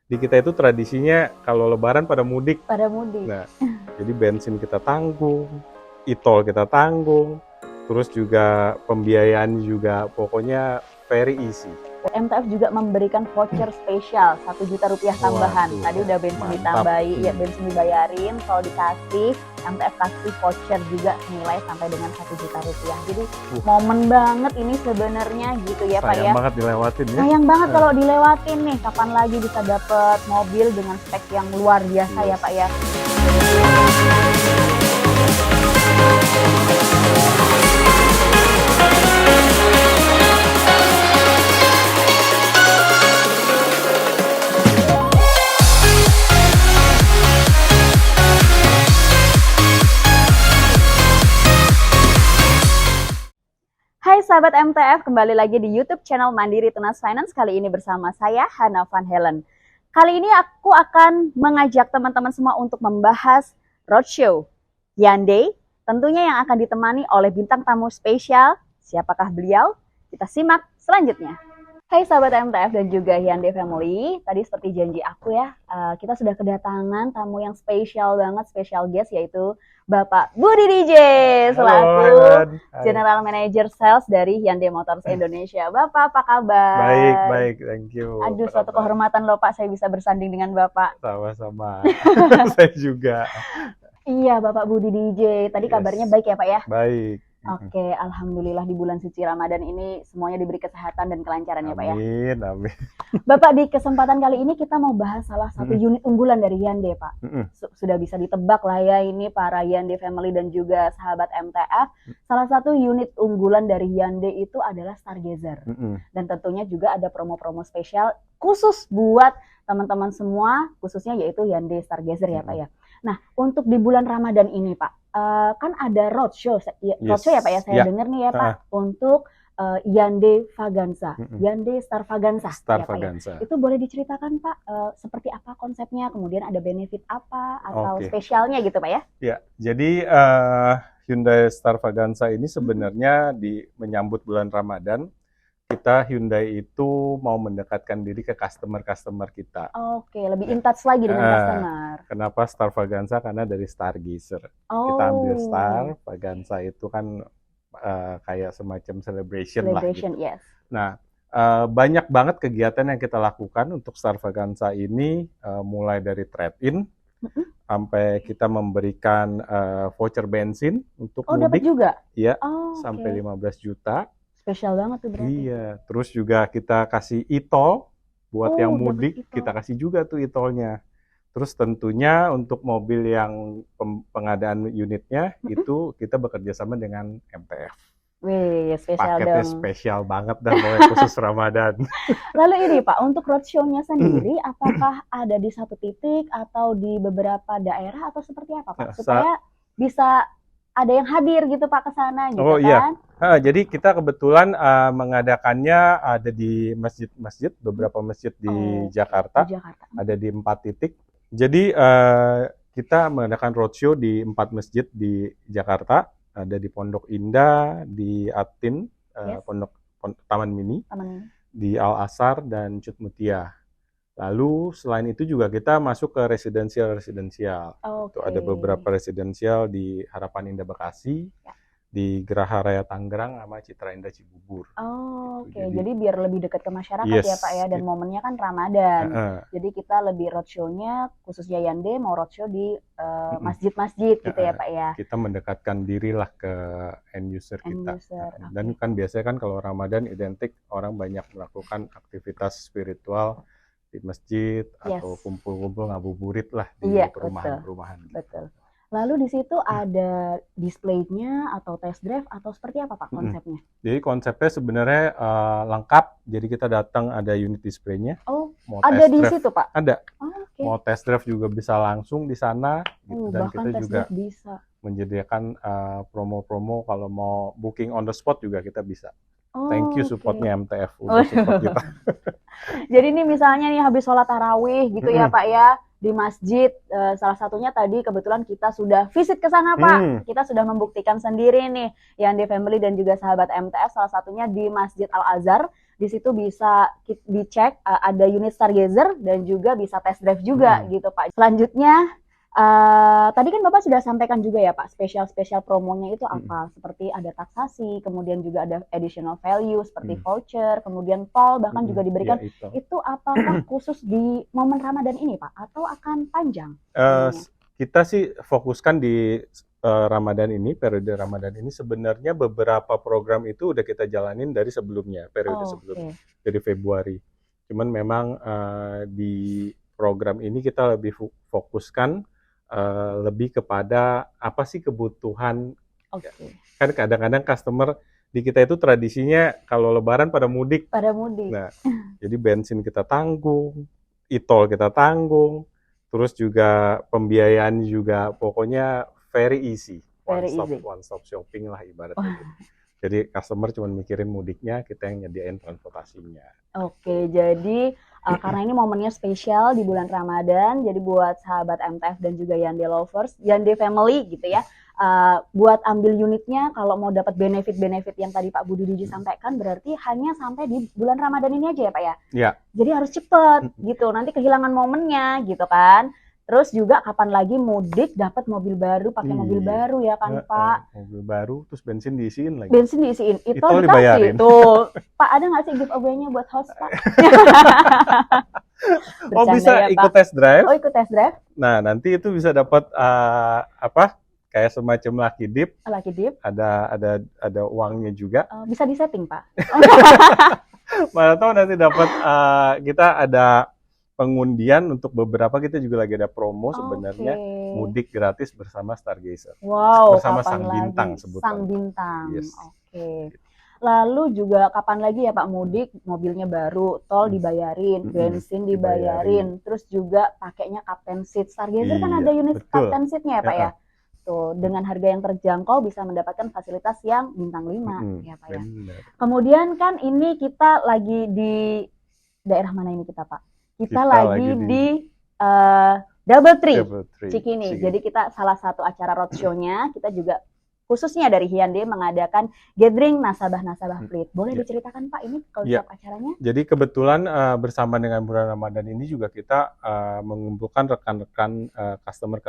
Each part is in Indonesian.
di kita itu tradisinya kalau lebaran pada mudik. Pada mudik. Nah, jadi bensin kita tanggung, e-tol kita tanggung, terus juga pembiayaan juga pokoknya very easy. MTF juga memberikan voucher spesial Rp1 juta tambahan. Waduh, Tadi udah bensin mantap. ditambahi, ya bensin dibayarin, kalau dikasih MTF kasih voucher juga senilai sampai dengan Rp1 juta. Jadi momen banget ini sebenarnya gitu ya Pak ya. Sayang banget dilewatin ya. Sayang banget kalau dilewatin nih. Kapan lagi bisa dapet mobil dengan spek yang luar biasa ya Pak ya. Hai sahabat MTF, kembali lagi di YouTube channel Mandiri Tunas Finance. Kali ini bersama saya, Hana Van Helen. Kali ini aku akan mengajak teman-teman semua untuk membahas roadshow Hyundai, tentunya yang akan ditemani oleh bintang tamu spesial. Siapakah beliau? Kita simak selanjutnya. Hai sahabat MTF dan juga Hyundai Family, tadi seperti janji aku ya, kita sudah kedatangan tamu yang spesial banget, special guest, yaitu Bapak Budi DJ selaku General Manager Sales dari Hyundai Motors Indonesia. Bapak apa kabar? Baik, thank you. Aduh, suatu kehormatan loh Pak, saya bisa bersanding dengan Bapak. Sama-sama, saya juga. Iya, Bapak Budi DJ. Tadi kabarnya baik ya Pak ya? Baik. Oke, alhamdulillah di bulan suci Ramadan ini semuanya diberi kesehatan dan kelancaran ya Pak ya. Amin. Bapak, di kesempatan kali ini kita mau bahas salah satu unit unggulan dari Hyundai Pak. Sudah bisa ditebak lah ya ini para Hyundai Family dan juga sahabat MTF. Salah satu unit unggulan dari Hyundai itu adalah Stargazer. Dan tentunya juga ada promo-promo spesial khusus buat teman-teman semua, khususnya yaitu Hyundai Stargazer ya Pak ya. Nah, untuk di bulan Ramadan ini Pak, kan ada roadshow ya Pak ya, saya dengar nih ya Pak, untuk Hyundai Vaganza, Hyundai Star Vaganza. Vaganza. Itu boleh diceritakan Pak, seperti apa konsepnya, kemudian ada benefit apa atau spesialnya gitu Pak ya? Ya, jadi Hyundai Star Vaganza ini sebenarnya menyambut bulan Ramadan. Kita Hyundai itu mau mendekatkan diri ke customer-customer kita. Oke, lebih in touch lagi dengan customer. Kenapa Star Vaganza? Karena dari Stargazer. Kita ambil Star, Vaganza itu kan kayak semacam celebration lah. Gitu. Yes. Nah, banyak banget kegiatan yang kita lakukan untuk Star Vaganza ini, mulai dari trade-in, sampai kita memberikan voucher bensin untuk mudik. Dapat juga? Iya, sampai 15 juta. Spesial banget tuh berarti. Iya, terus juga kita kasih e-tol buat yang mudik, kita kasih juga tuh e-tolnya. Terus tentunya untuk mobil yang pengadaan unitnya itu kita bekerja sama dengan MTF. Wih, spesial paketnya dong. Spesial banget dan khusus Ramadan. Lalu ini Pak, untuk roadshow-nya sendiri, apakah ada di satu titik atau di beberapa daerah atau seperti apa Pak? Supaya bisa ada yang hadir gitu Pak ke sana gitu kan? Iya. Jadi kita kebetulan mengadakannya ada di masjid-masjid, beberapa masjid di Jakarta. Ada di 4 titik. Jadi kita mengadakan roadshow di 4 masjid di Jakarta. Ada di Pondok Indah, di Atin, Taman Mini, di Al Azhar dan Cut Mutia. Lalu selain itu juga kita masuk ke residensial. Itu ada beberapa residensial di Harapan Indah Bekasi, di Geraha Raya Tangerang sama Citra Indah Cibubur. Jadi biar lebih dekat ke masyarakat ya Pak ya, dan momennya kan Ramadan. Jadi kita lebih roadshow-nya khususnya Hyundai mau roadshow di masjid-masjid gitu ya Pak ya. Kita mendekatkan dirilah ke end user kita. Dan kan biasanya kan kalau Ramadan identik orang banyak melakukan aktivitas spiritual di masjid atau kumpul-kumpul ngabuburit lah di perumahan-perumahan. Betul. Lalu di situ ada display-nya atau test drive atau seperti apa Pak konsepnya? Jadi konsepnya sebenarnya lengkap. Jadi kita datang ada unit display-nya. Mau ada di situ Pak? Ada. Mau test drive juga bisa langsung di sana. Gitu. Dan kita juga bisa menyediakan promo-promo kalau mau booking on the spot juga kita bisa. Thank you supportnya MTF udah support kita. Jadi ini misalnya nih habis sholat tarawih gitu ya Pak ya, di masjid, salah satunya tadi kebetulan kita sudah visit ke sana Pak. Kita sudah membuktikan sendiri nih Hyundai Family dan juga sahabat MTF, salah satunya di Masjid Al Azhar Di situ bisa dicek ada unit Stargazer dan juga bisa test drive juga gitu Pak. Selanjutnya tadi kan Bapak sudah sampaikan juga ya Pak, spesial promonya itu apa? Seperti ada taksasi, kemudian juga ada additional value seperti voucher, kemudian tol bahkan juga diberikan. Ya, itu apakah khusus di momen Ramadan ini Pak atau akan panjang? Kita sih fokuskan di Ramadan ini, periode Ramadan ini sebenarnya beberapa program itu udah kita jalanin dari sebelumnya, periode sebelumnya, dari Februari. Cuman memang di program ini kita lebih fokuskan lebih kepada apa sih kebutuhan. Kan kadang-kadang customer di kita itu tradisinya kalau Lebaran pada mudik. Nah, jadi bensin kita tanggung, e-tol kita tanggung, terus juga pembiayaan juga pokoknya very easy, one stop shopping lah ibaratnya. Jadi customer cuma mikirin mudiknya, kita yang nyediain transportasinya. Oke, jadi karena ini momennya spesial di bulan Ramadan, jadi buat sahabat MTF dan juga Yande Lovers, Yande Family gitu ya, buat ambil unitnya kalau mau dapat benefit-benefit yang tadi Pak Budi Diji sampaikan, berarti hanya sampai di bulan Ramadan ini aja ya Pak ya? Iya. Jadi harus cepet gitu, nanti kehilangan momennya gitu kan. Terus juga kapan lagi mudik dapat mobil baru, pakai mobil baru ya kan Pak? Mobil baru, terus bensin diisiin lagi. Bensin diisiin, itu dibayarin. Tuh, Pak ada nggak sih giveaway-nya buat host Pak? Oh bisa ya, ikut test drive? Oh ikut test drive? Nah nanti itu bisa dapat kayak semacam lucky dip. Lucky dip? Ada uangnya juga. Bisa disetting Pak? Mana tahu nanti dapat kita ada pengundian untuk beberapa, kita juga lagi ada promo sebenarnya, mudik gratis bersama Stargazer. Wow, bersama Sang Bintang sebutan. Sang Bintang. Yes. Lalu juga kapan lagi ya Pak mudik, mobilnya baru, tol dibayarin, bensin dibayarin, terus juga pakainya Captain Seat. Stargazer kan ada unit Captain Seat-nya ya Pak ya? Tuh, dengan harga yang terjangkau bisa mendapatkan fasilitas yang bintang 5 ya Pak ya. Kemudian kan ini kita lagi di daerah mana ini kita Pak? Kita lagi di Double Tree Cikini. Jadi kita salah satu acara roadshow-nya, kita juga khususnya dari Hyundai mengadakan gathering nasabah-nasabah fleet. Boleh diceritakan Pak ini konsep acaranya? Jadi kebetulan bersama dengan bulan Ramadan ini juga kita mengumpulkan rekan-rekan customer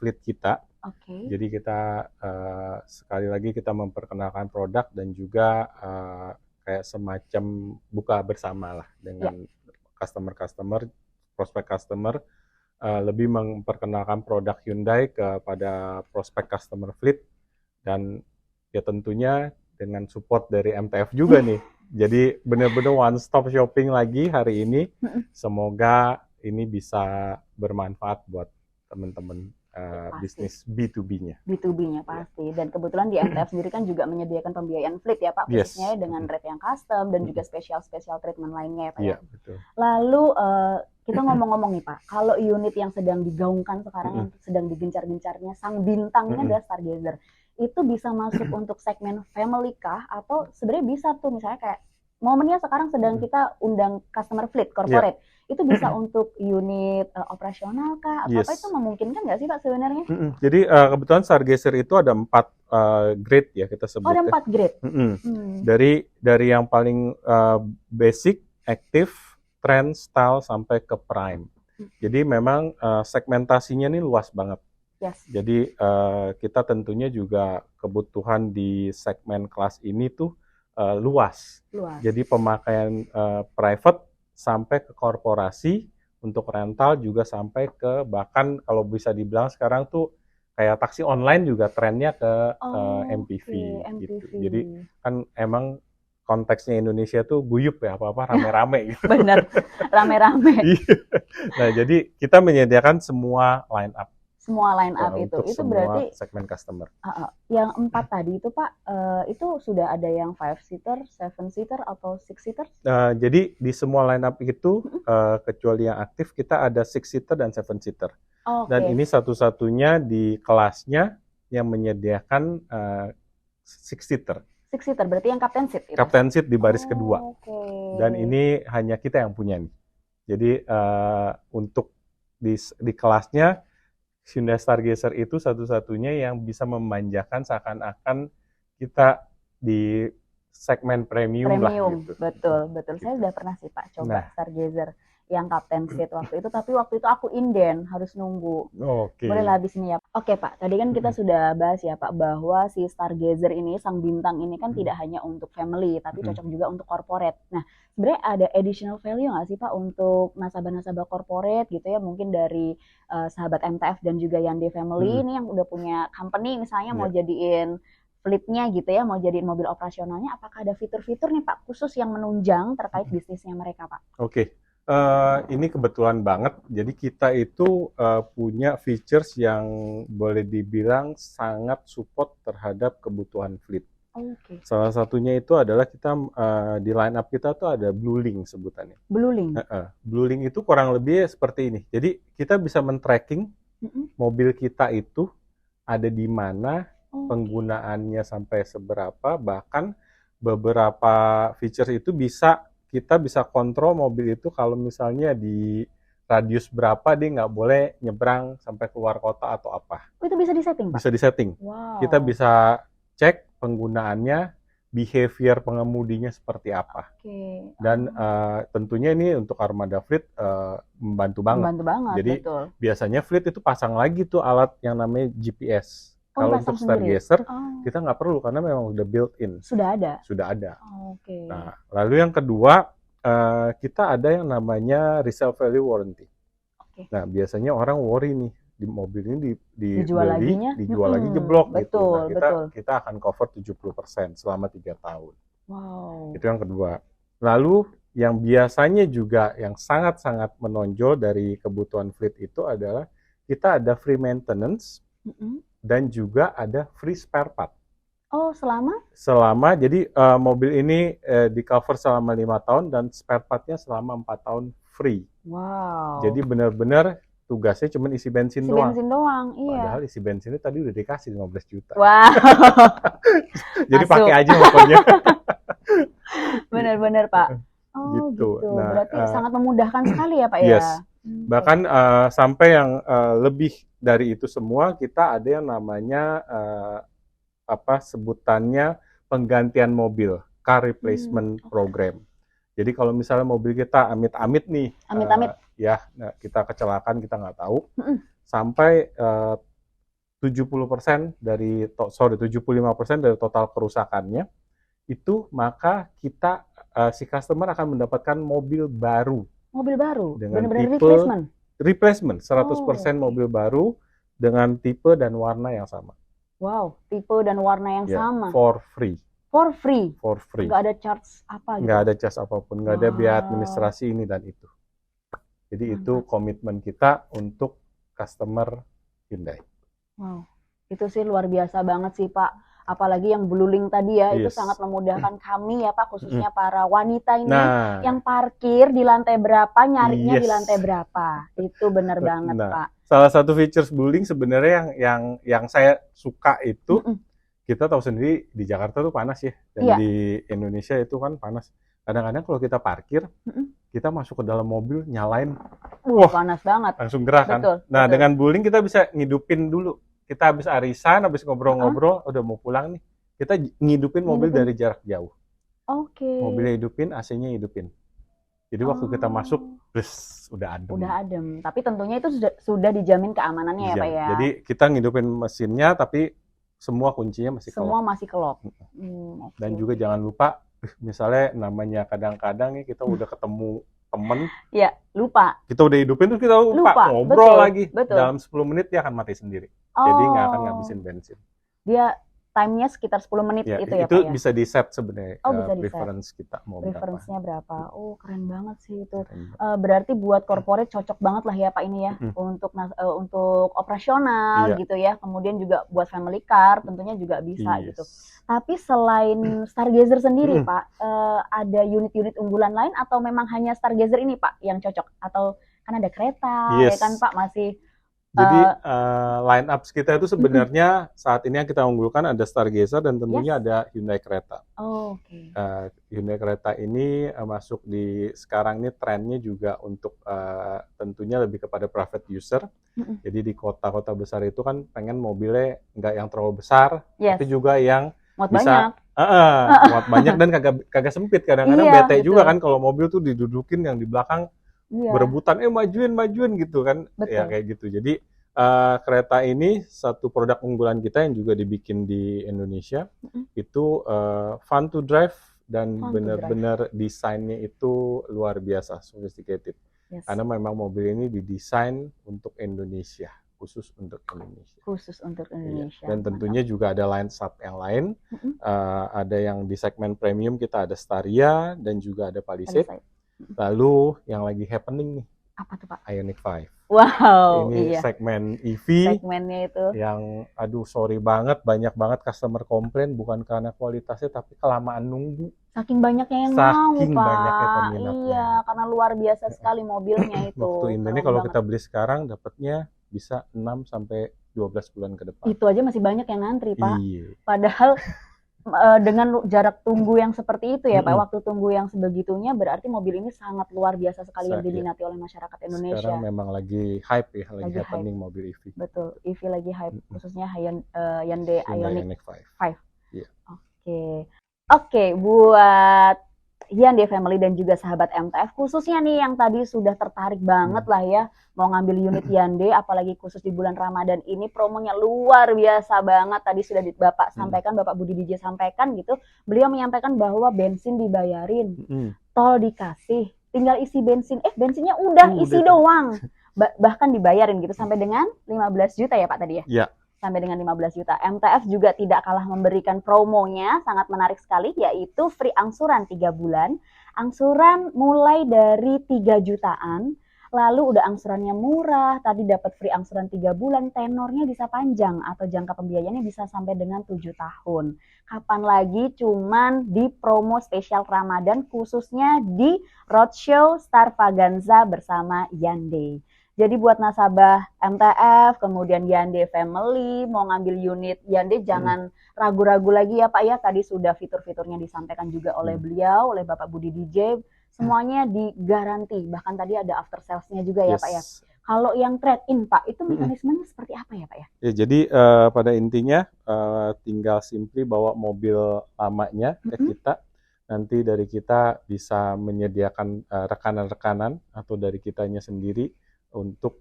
fleet kita. Jadi kita sekali lagi kita memperkenalkan produk dan juga kayak semacam buka bersama lah dengan customer, prospek customer, lebih memperkenalkan produk Hyundai kepada prospek customer fleet, dan ya tentunya dengan support dari MTF juga nih. Jadi benar-benar one stop shopping lagi hari ini. Semoga ini bisa bermanfaat buat teman-teman bisnis B2B-nya. B2B-nya pasti. Dan kebetulan di MTF sendiri kan juga menyediakan pembiayaan fleet ya Pak, khususnya dengan rate yang custom dan juga spesial treatment lainnya ya Pak ya. Betul. Lalu kita ngomong-ngomong nih Pak, kalau unit yang sedang digaungkan sekarang, yang sedang digencar-gencarnya, sang bintangnya adalah Stargazer, itu bisa masuk untuk segmen family kah? Atau sebenarnya bisa tuh misalnya kayak momennya sekarang sedang kita undang customer fleet, corporate, itu bisa untuk unit operasional kah? Atau apa itu memungkinkan nggak sih Pak sebenarnya? Jadi kebetulan Stargazer itu ada 4 grade ya kita sebut. Oh ada 4 grade? Dari yang paling basic, active, trend, style, sampai ke prime. Jadi memang segmentasinya ini luas banget. Jadi kita tentunya juga kebutuhan di segmen kelas ini tuh luas. Jadi pemakaian private sampai ke korporasi, untuk rental juga sampai ke bahkan kalau bisa dibilang sekarang tuh kayak taksi online juga trennya ke MPV gitu. Jadi kan emang konteksnya Indonesia tuh guyup ya, apa-apa rame-rame gitu. Bener, rame-rame. Nah, jadi kita menyediakan semua line up. Semua line up itu berarti segmen customer. Yang 4 tadi itu Pak, itu sudah ada yang 5-seater, 7-seater atau 6-seater? Jadi di semua line up itu kecuali yang aktif kita ada 6-seater dan 7-seater. Dan ini satu-satunya di kelasnya yang menyediakan 6-seater. 6-seater berarti yang Captain Seat itu? Captain Seat di baris kedua. Dan ini hanya kita yang punya nih. Jadi untuk di kelasnya Hyundai Stargazer itu satu-satunya yang bisa memanjakan seakan-akan kita di segmen premium lah gitu. Betul. Saya udah pernah sih Pak coba Stargazer yang Captain Street waktu itu, tapi waktu itu aku inden, harus nunggu. Boleh lah habis ini ya. Oke Pak, tadi kan kita sudah bahas ya Pak bahwa si Stargazer ini, sang bintang ini kan tidak hanya untuk family, tapi cocok juga untuk corporate. Nah, sebenarnya ada additional value nggak sih Pak untuk nasabah-nasabah corporate gitu ya, mungkin dari sahabat MTF dan juga Yande Family ini yang udah punya company misalnya mau jadiin fleetnya gitu ya, mau jadiin mobil operasionalnya, apakah ada fitur-fitur nih Pak khusus yang menunjang terkait bisnisnya mereka Pak? Oke. Ini kebetulan banget, jadi kita itu punya features yang boleh dibilang sangat support terhadap kebutuhan fleet. Salah satunya itu adalah kita di line up kita tuh ada Blue Link sebutannya. Blue Link? Blue Link itu kurang lebih seperti ini, jadi kita bisa men-tracking mobil kita itu ada di mana, penggunaannya sampai seberapa, bahkan beberapa feature itu kita bisa kontrol mobil itu kalau misalnya di radius berapa dia nggak boleh nyebrang sampai keluar kota atau apa. Itu bisa disetting, Pak? Bisa disetting. Wow. Kita bisa cek penggunaannya, behavior pengemudinya seperti apa. Dan tentunya ini untuk Armada Fleet membantu banget. Membantu banget, jadi betul. Biasanya Fleet itu pasang lagi tuh alat yang namanya GPS. Kalau untuk Stargazer, kita nggak perlu karena memang udah built-in. Sudah ada? Sudah ada. Nah, lalu yang kedua, kita ada yang namanya resale value warranty. Nah, biasanya orang worry nih, di mobil ini dijual lagi jeblok gitu. Betul, Nah, kita akan cover 70% selama 3 tahun. Wow. Itu yang kedua. Lalu, yang biasanya juga yang sangat-sangat menonjol dari kebutuhan fleet itu adalah kita ada free maintenance, dan juga ada free spare part. Oh, selama? Jadi mobil ini di cover selama 5 tahun dan spare part-nya selama 4 tahun free. Wow. Jadi benar-benar tugasnya cuma isi bensin doang. Isi bensin doang, iya. Padahal isi bensinnya tadi udah dikasih 15 juta. Wow. Jadi pakai aja pokoknya. Benar-benar Pak. Oh gitu. Nah, berarti sangat memudahkan sekali ya Pak ya? Yes. Bahkan sampai yang lebih dari itu semua, kita ada yang namanya sebutannya penggantian mobil, car replacement program. Jadi kalau misalnya mobil kita amit-amit nih, kita kecelakaan, kita nggak tahu, sampai 75% dari total kerusakannya itu, maka kita si customer akan mendapatkan mobil baru. Mobil baru? Dengan benar-benar replacement, 100% mobil baru dengan tipe dan warna yang sama. Wow, tipe dan warna yang sama. For free. For free? For free. Nggak ada charge apa gitu? Nggak ada charge apapun, nggak ada biaya administrasi ini dan itu. Jadi itu komitmen kita untuk customer Hyundai. Wow, itu sih luar biasa banget sih Pak. Apalagi yang Blue Link tadi ya, itu sangat memudahkan kami ya Pak, khususnya para wanita ini yang parkir di lantai berapa, nyarinya di lantai berapa. Itu benar banget Pak. Salah satu features Blue Link sebenarnya yang saya suka itu, kita tahu sendiri di Jakarta tuh panas ya, dan di Indonesia itu kan panas. Kadang-kadang kalau kita parkir, kita masuk ke dalam mobil, nyalain, panas banget. Langsung gerah kan. Nah, dengan Blue Link kita bisa ngidupin dulu. Kita habis arisan, habis ngobrol-ngobrol, udah mau pulang nih, kita ngidupin mobil dari jarak jauh. Mobilnya hidupin, AC-nya hidupin. Jadi waktu kita masuk, udah adem. Udah adem. Tapi tentunya itu sudah dijamin keamanannya ya Pak ya. Jadi kita ngidupin mesinnya, tapi semua kuncinya masih kelok. Semua masih kelok. Dan juga jangan lupa, misalnya namanya kadang-kadang nih kita udah ketemu temen, lupa. Kita udah hidupin terus kita lupa ngobrol lagi. Dalam 10 menit dia akan mati sendiri. Jadi nggak akan ngabisin bensin. Dia time-nya sekitar 10 menit gitu ya Pak ya? Itu bisa di-set sebenarnya, preference kita mau berapa. Preference-nya berapa. Oh, keren banget sih itu. Berarti buat corporate cocok banget lah ya Pak ini ya, untuk operasional gitu ya. Kemudian juga buat family car tentunya juga bisa gitu. Tapi selain Stargazer sendiri Pak, ada unit-unit unggulan lain atau memang hanya Stargazer ini Pak yang cocok? Atau kan ada kereta ya kan Pak masih. Jadi line up kita itu sebenarnya saat ini yang kita unggulkan ada Stargazer dan tentunya ada Hyundai Creta. Hyundai Creta ini masuk di sekarang ini trennya juga untuk tentunya lebih kepada private user. Jadi di kota-kota besar itu kan pengen mobilnya nggak yang terlalu besar, tapi juga yang bisa muat banyak dan kagak sempit. Kadang-kadang Iya, bete gitu. juga kan kalau mobil tuh didudukin yang di belakang Iya, berebutan, majuin gitu kan. Ya betul. kayak gitu. Jadi kereta ini satu produk unggulan kita yang juga dibikin di Indonesia. Itu fun to drive dan Fun to benar-benar desainnya itu luar biasa, sophisticated. Yes. Karena memang mobil ini didesain untuk Indonesia, khusus untuk Indonesia. Khusus untuk Indonesia. Dan tentunya juga ada line sub yang lain. Ada yang di segmen premium kita ada Staria dan juga ada Palisade. Lalu yang lagi happening nih. Apa tuh, Pak? Ioniq 5. Wow, ini iya. segmen EV. Segmennya itu. Yang aduh sorry banget, banyak banget customer komplain bukan karena kualitasnya tapi kelamaan nunggu. Saking banyaknya yang mau, Pak. Iya, karena luar biasa sekali mobilnya itu. Waktu ini kalau kita beli sekarang dapatnya bisa 6 sampai 12 bulan ke depan. Itu aja masih banyak yang ngantri, Pak. Iya. Padahal dengan jarak tunggu yang seperti itu ya Pak, waktu tunggu yang sebegitunya, berarti mobil ini sangat luar biasa sekali yang diminati oleh masyarakat Indonesia. Sekarang memang lagi hype ya, lagi happening hype. Mobil EV. Betul, EV lagi hype, khususnya Hyundai Ioniq 5. Iya. Oke, buat Hyundai Family dan juga sahabat MTF, khususnya nih yang tadi sudah tertarik banget lah ya, mau ngambil unit Hyundai, apalagi khusus di bulan Ramadan ini, promonya luar biasa banget. Tadi sudah Bapak sampaikan, Bapak Budi DJ sampaikan gitu, beliau menyampaikan bahwa bensin dibayarin, tol dikasih, tinggal isi bensin, bensinnya udah isi doang, bahkan dibayarin gitu, sampai dengan 15 juta ya Pak tadi ya? Iya. Sampai dengan 15 juta. MTF juga tidak kalah memberikan promonya, sangat menarik sekali, yaitu free angsuran 3 bulan. Angsuran mulai dari 3 jutaan, lalu udah angsurannya murah, tadi dapat free angsuran 3 bulan, tenornya bisa panjang, atau jangka pembiayaannya bisa sampai dengan 7 tahun. Kapan lagi cuman di promo spesial Ramadan, khususnya di Roadshow Starvaganza bersama Hyundai. Jadi buat nasabah MTF, kemudian Hyundai Family, mau ngambil unit Hyundai jangan ragu-ragu lagi ya Pak ya. Tadi sudah fitur-fiturnya disampaikan juga oleh beliau, oleh Bapak Budi DJ. Semuanya digaranti, bahkan tadi ada after sales-nya juga ya Pak ya. Kalau yang trade-in Pak, itu mekanismenya seperti apa ya Pak ya? Ya jadi pada intinya tinggal simply bawa mobil lamanya ke kita. Nanti dari kita bisa menyediakan rekanan-rekanan atau dari kitanya sendiri untuk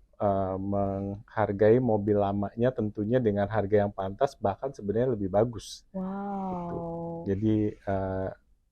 menghargai mobil lamanya tentunya dengan harga yang pantas, bahkan sebenarnya lebih bagus. Wow. Gitu. Jadi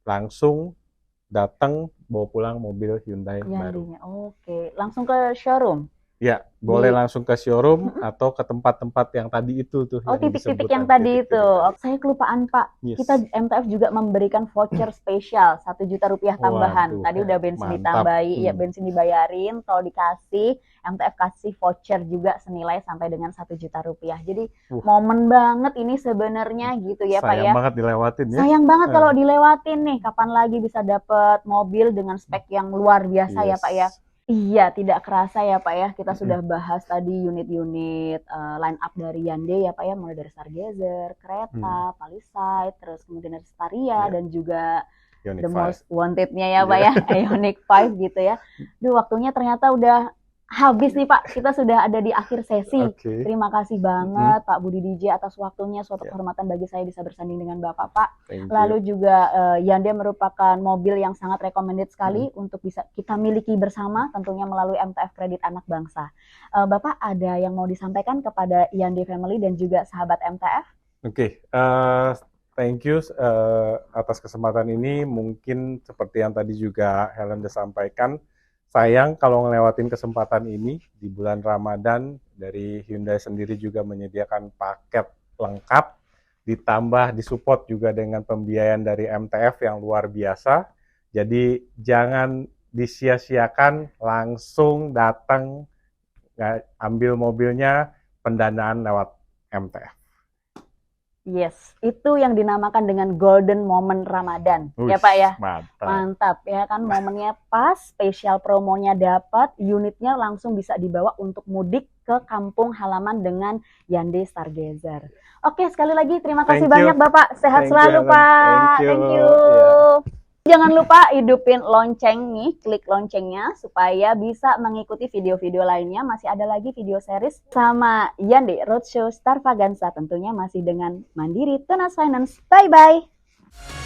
langsung datang bawa pulang mobil Hyundai baru. Oke, langsung ke showroom? Ya, boleh langsung ke showroom atau ke tempat-tempat yang tadi itu tuh. Titik-titik yang tadi itu. Saya kelupaan Pak. Kita MTF juga memberikan voucher spesial 1 juta rupiah tambahan. Tadi udah bensin ditambahi, ya bensin dibayarin, tol dikasih, MTF kasih voucher juga senilai sampai dengan 1 juta rupiah. Jadi momen banget ini sebenarnya gitu ya Pak ya. Sayang banget dilewatin ya. Sayang banget kalau dilewatin nih. Kapan lagi bisa dapat mobil dengan spek yang luar biasa ya Pak ya. Iya, tidak kerasa ya Pak ya, kita sudah bahas tadi unit-unit line up dari Hyundai ya Pak ya, mulai dari Stargazer, Creta, Palisade, terus kemudian ada Staria dan juga Ioniq the 5. most wanted-nya ya Pak ya, Ioniq 5 gitu ya. Duh, waktunya ternyata udah habis nih Pak, kita sudah ada di akhir sesi. Terima kasih banget Pak Budi DJ atas waktunya, suatu kehormatan bagi saya bisa bersanding dengan Bapak Pak. Lalu juga Hyundai merupakan mobil yang sangat recommended sekali untuk bisa kita miliki bersama, tentunya melalui MTF Kredit Anak Bangsa. Bapak ada yang mau disampaikan kepada Hyundai Family dan juga sahabat MTF? Thank you atas kesempatan ini. Mungkin seperti yang tadi juga Helen udah sampaikan, sayang kalau ngelewatin kesempatan ini di bulan Ramadan. Dari Hyundai sendiri juga menyediakan paket lengkap, ditambah disupport juga dengan pembiayaan dari MTF yang luar biasa. Jadi jangan disia-siakan, langsung datang ambil mobilnya, pendanaan lewat MTF. Yes, itu yang dinamakan dengan golden moment Ramadan. Ya Pak ya? Mantap ya kan, momennya pas, spesial promonya dapat, unitnya langsung bisa dibawa untuk mudik ke kampung halaman dengan Hyundai Stargazer. Oke, sekali lagi terima kasih banyak Bapak. Sehat selalu Pak. Thank you. Jangan lupa hidupin lonceng nih, klik loncengnya supaya bisa mengikuti video-video lainnya. Masih ada lagi video series sama Yandi Roadshow Starvaganza, tentunya masih dengan Mandiri Tunas Finance. Bye-bye!